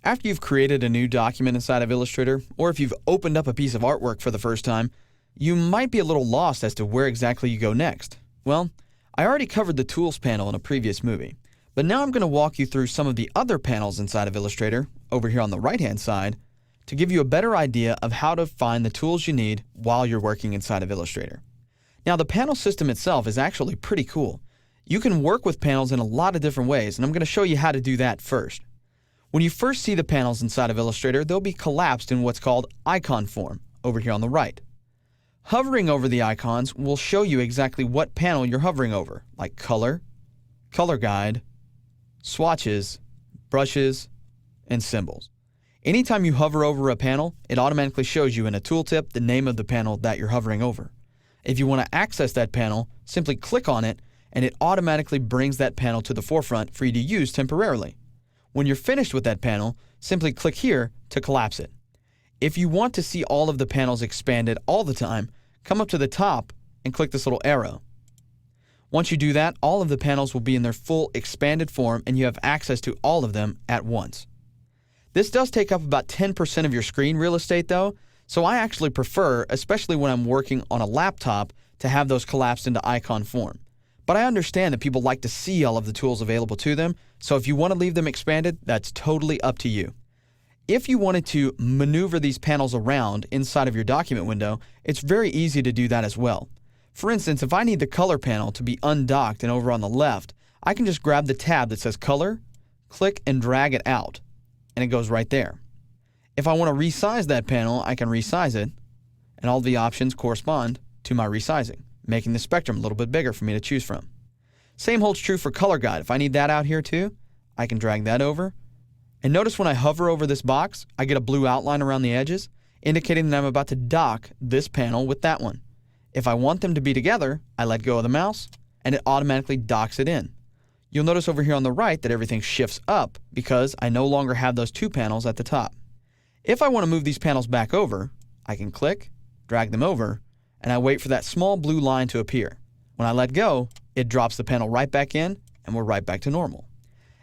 After you've created a new document inside of Illustrator, or if you've opened up a piece of artwork for the first time, you might be a little lost as to where exactly you go next. Well, I already covered the Tools panel in a previous movie, but now I'm going to walk you through some of the other panels inside of Illustrator, over here on the right-hand side, to give you a better idea of how to find the tools you need while you're working inside of Illustrator. Now, the panel system itself is actually pretty cool. You can work with panels in a lot of different ways, and I'm going to show you how to do that first. When you first see the panels inside of Illustrator, they'll be collapsed in what's called icon form, over here on the right. Hovering over the icons will show you exactly what panel you're hovering over, like color, color guide, swatches, brushes, and symbols. Anytime you hover over a panel, it automatically shows you in a tooltip the name of the panel that you're hovering over. If you want to access that panel, simply click on it, and it automatically brings that panel to the forefront for you to use temporarily. When you're finished with that panel, simply click here to collapse it. If you want to see all of the panels expanded all the time, come up to the top and click this little arrow. Once you do that, all of the panels will be in their full expanded form and you have access to all of them at once. This does take up about 10% of your screen real estate though, so I actually prefer, especially when I'm working on a laptop, to have those collapsed into icon form. But I understand that people like to see all of the tools available to them, so if you want to leave them expanded, that's totally up to you. If you wanted to maneuver these panels around inside of your document window, it's very easy to do that as well. For instance, if I need the color panel to be undocked and over on the left, I can just grab the tab that says color, click and drag it out, and it goes right there. If I want to resize that panel, I can resize it, and all the options correspond to my resizing, making the spectrum a little bit bigger for me to choose from. Same holds true for color guide. If I need that out here too, I can drag that over. And notice when I hover over this box, I get a blue outline around the edges, indicating that I'm about to dock this panel with that one. If I want them to be together, I let go of the mouse, and it automatically docks it in. You'll notice over here on the right that everything shifts up because I no longer have those two panels at the top. If I want to move these panels back over, I can click, drag them over, and I wait for that small blue line to appear. When I let go, it drops the panel right back in, and we're right back to normal.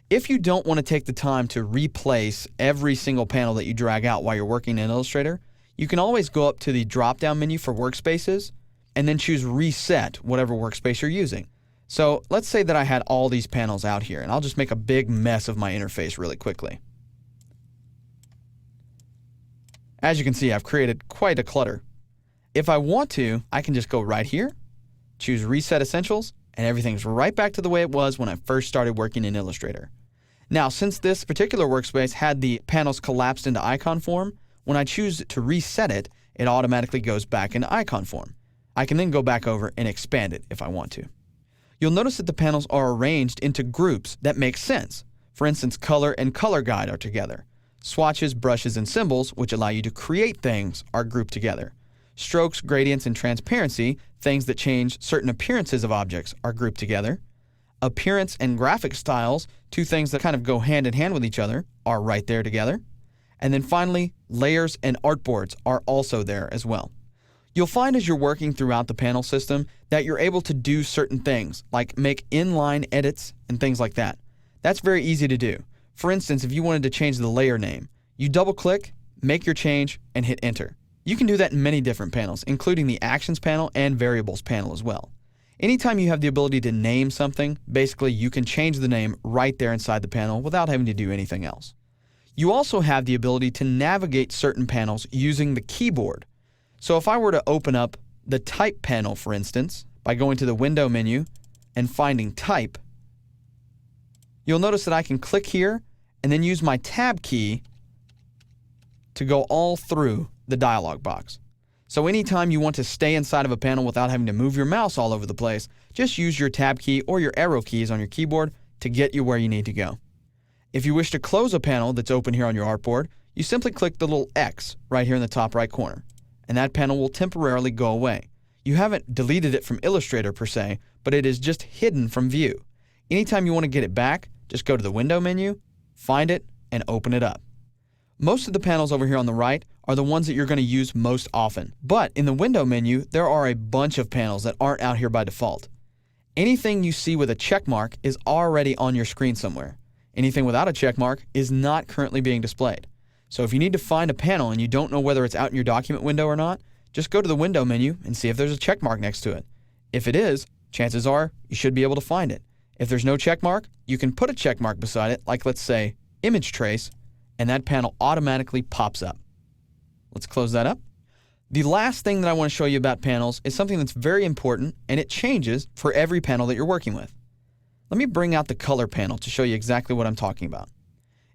If you don't want to take the time to replace every single panel that you drag out while you're working in Illustrator, you can always go up to the drop-down menu for workspaces and then choose Reset whatever workspace you're using. So let's say that I had all these panels out here, and I'll just make a big mess of my interface really quickly. As you can see, I've created quite a clutter. If I want to, I can just go right here, choose Reset Essentials, and everything's right back to the way it was when I first started working in Illustrator. Now, since this particular workspace had the panels collapsed into icon form, when I choose to reset it, it automatically goes back into icon form. I can then go back over and expand it if I want to. You'll notice that the panels are arranged into groups that make sense. For instance, color and color guide are together. Swatches, brushes, and symbols, which allow you to create things, are grouped together. Strokes, gradients, and transparency, things that change certain appearances of objects, are grouped together. Appearance and graphic styles, two things that kind of go hand in hand with each other, are right there together. And then finally, layers and artboards are also there as well. You'll find as you're working throughout the panel system that you're able to do certain things, like make inline edits and things like that. That's very easy to do. For instance, if you wanted to change the layer name, you double-click, make your change, and hit Enter. You can do that in many different panels, including the Actions panel and Variables panel as well. Anytime you have the ability to name something, basically you can change the name right there inside the panel without having to do anything else. You also have the ability to navigate certain panels using the keyboard. So if I were to open up the Type panel, for instance, by going to the Window menu and finding Type, you'll notice that I can click here and then use my Tab key to go all through the dialog box. So anytime you want to stay inside of a panel without having to move your mouse all over the place, just use your Tab key or your arrow keys on your keyboard to get you where you need to go. If you wish to close a panel that's open here on your artboard, you simply click the little X right here in the top right corner, and that panel will temporarily go away. You haven't deleted it from Illustrator per se, but it is just hidden from view. Anytime you want to get it back, just go to the Window menu, find it, and open it up. Most of the panels over here on the right are the ones that you're going to use most often. But in the Window menu, there are a bunch of panels that aren't out here by default. Anything you see with a check mark is already on your screen somewhere. Anything without a check mark is not currently being displayed. So if you need to find a panel and you don't know whether it's out in your document window or not, just go to the window menu and see if there's a check mark next to it. If it is, chances are you should be able to find it. If there's no check mark, you can put a check mark beside it, like let's say image trace, and that panel automatically pops up. Let's close that up. The last thing that I want to show you about panels is something that's very important, and it changes for every panel that you're working with. Let me bring out the color panel to show you exactly what I'm talking about.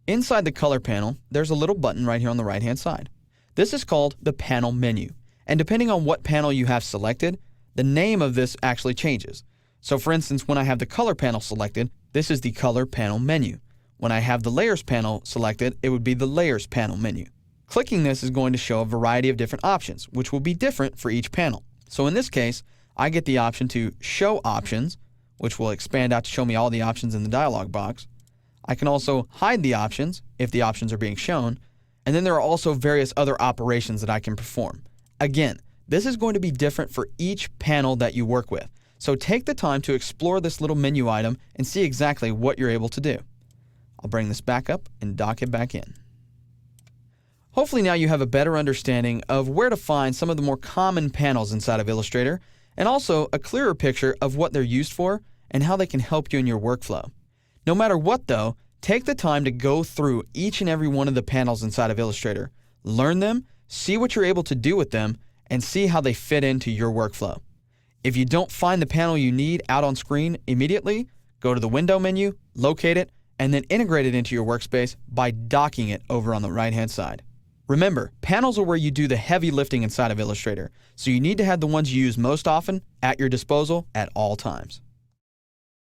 Inside the color panel, there's a little button right here on the right-hand side. This is called the panel menu, and depending on what panel you have selected, the name of this actually changes. So for instance, when I have the color panel selected, this is the color panel menu. When I have the layers panel selected, it would be the layers panel menu. Clicking this is going to show a variety of different options, which will be different for each panel. So in this case, I get the option to show options, which will expand out to show me all the options in the dialog box. I can also hide the options if the options are being shown, and then there are also various other operations that I can perform. Again, this is going to be different for each panel that you work with, so take the time to explore this little menu item and see exactly what you're able to do. I'll bring this back up and dock it back in. Hopefully now you have a better understanding of where to find some of the more common panels inside of Illustrator, and also a clearer picture of what they're used for and how they can help you in your workflow. No matter what though, take the time to go through each and every one of the panels inside of Illustrator, learn them, see what you're able to do with them, and see how they fit into your workflow. If you don't find the panel you need out on screen immediately, go to the window menu, locate it, and then integrate it into your workspace by docking it over on the right-hand side. Remember, panels are where you do the heavy lifting inside of Illustrator, so you need to have the ones you use most often at your disposal at all times.